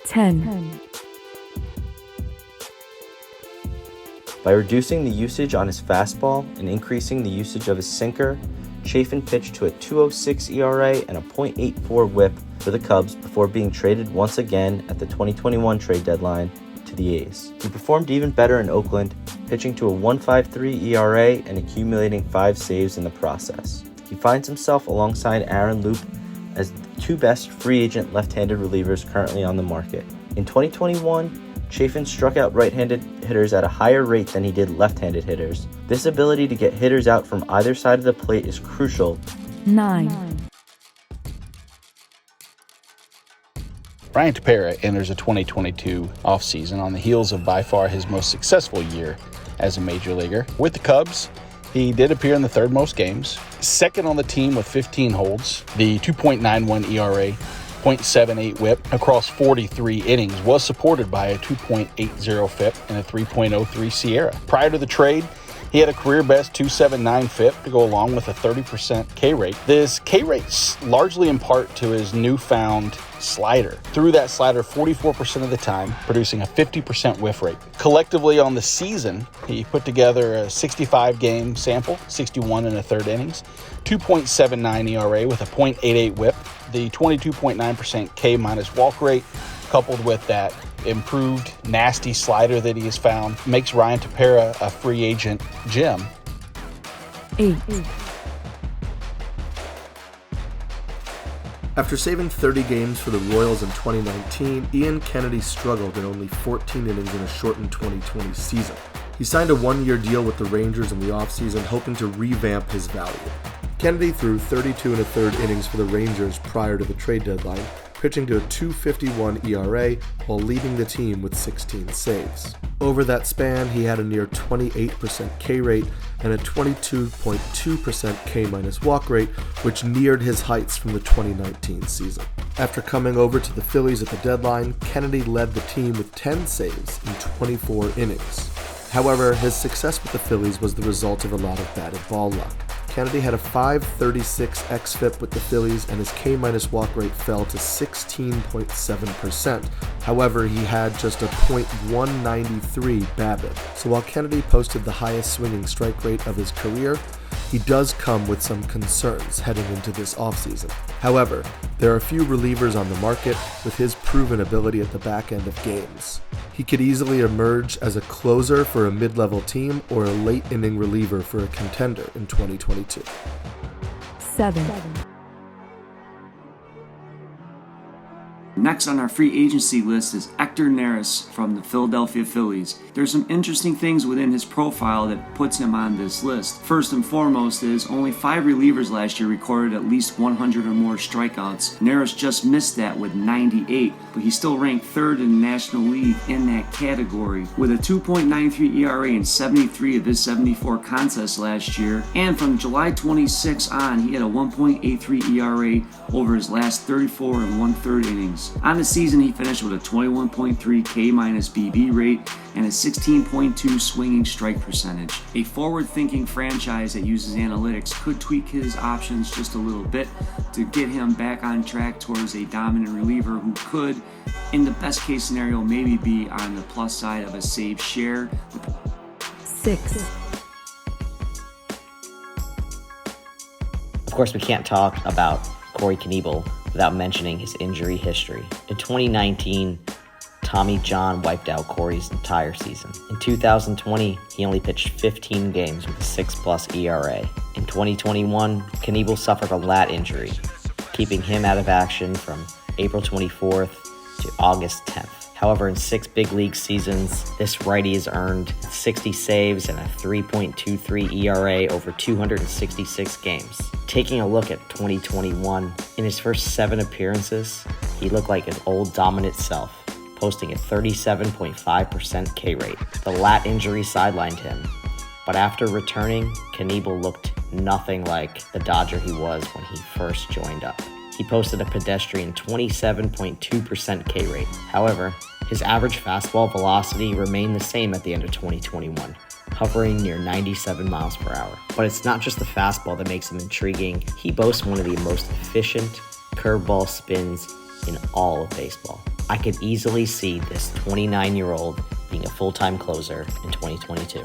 10. By reducing the usage on his fastball and increasing the usage of his sinker, Chafin pitched to a 2.06 ERA and a .84 whip for the Cubs before being traded once again at the 2021 trade deadline to the A's. He performed even better in Oakland, pitching to a 1.53 ERA and accumulating 5 saves in the process. He finds himself alongside Aaron Loup as the 2 best free agent left-handed relievers currently on the market. In 2021, Chafin struck out right-handed hitters at a higher rate than he did left-handed hitters. This ability to get hitters out from either side of the plate is crucial. 9. Ryan Tepera enters a 2022 offseason on the heels of by far his most successful year as a major leaguer. With the Cubs, he did appear in the third most games, second on the team with 15 holds, the 2.91 ERA, .78 whip across 43 innings was supported by a 2.80 FIP and a 3.03 SIERA. Prior to the trade, he had a career-best 2.79 FIP to go along with a 30% K rate. This K rate's largely in part to his newfound slider. Threw that slider 44% of the time, producing a 50% whiff rate. Collectively on the season, he put together a 65-game sample, 61 and a third innings, 2.79 ERA with a .88 whip, the 22.9% K minus walk rate, coupled with that improved nasty slider that he has found, makes Ryan Tepera a free agent gem. 8. After saving 30 games for the Royals in 2019, Ian Kennedy struggled in only 14 innings in a shortened 2020 season. He signed a 1-year deal with the Rangers in the offseason, hoping to revamp his value. Kennedy threw 32 and a third innings for the Rangers prior to the trade deadline, pitching to a 2.51 ERA while leading the team with 16 saves. Over that span, he had a near 28% K rate and a 22.2% K minus walk rate, which neared his heights from the 2019 season. After coming over to the Phillies at the deadline, Kennedy led the team with 10 saves in 24 innings. However, his success with the Phillies was the result of a lot of batted ball luck. Kennedy had a 5.36 xFIP with the Phillies, and his K-minus walk rate fell to 16.7%. However, he had just a .193 BABIP. So while Kennedy posted the highest swinging strike rate of his career, he does come with some concerns heading into this offseason. However, there are few relievers on the market with his proven ability at the back end of games. He could easily emerge as a closer for a mid-level team or a late-inning reliever for a contender in 2022. 7. Next on our free agency list is Hector Neris from the Philadelphia Phillies. There's some interesting things within his profile that puts him on this list. First and foremost is only 5 relievers last year recorded at least 100 or more strikeouts. Neris just missed that with 98, but he still ranked 3rd in the National League in that category. With a 2.93 ERA in 73 of his 74 contests last year, and from July 26 on, he had a 1.83 ERA over his last 34 and 1/3 innings. On the season, he finished with a 21.3 K minus BB rate and a 16.2 swinging strike percentage. A forward-thinking franchise that uses analytics could tweak his options just a little bit to get him back on track towards a dominant reliever who could, in the best case scenario, maybe be on the plus side of a save share. 6. Of course, we can't talk about Corey Knebel without mentioning his injury history. In 2019, Tommy John wiped out Corey's entire season. In 2020, he only pitched 15 games with a 6+ ERA. In 2021, Knebel suffered a lat injury, keeping him out of action from April 24th to August 10th. However, in 6 big league seasons, this righty has earned 60 saves and a 3.23 ERA over 266 games. Taking a look at 2021, in his first 7 appearances, he looked like his old dominant self, posting a 37.5% K rate. The lat injury sidelined him, but after returning, Knebel looked nothing like the Dodger he was when he first joined up. He posted a pedestrian 27.2% K rate. However, his average fastball velocity remained the same at the end of 2021, hovering near 97 miles per hour. But it's not just the fastball that makes him intriguing. He boasts one of the most efficient curveball spins in all of baseball. I could easily see this 29-year-old being a full-time closer in 2022.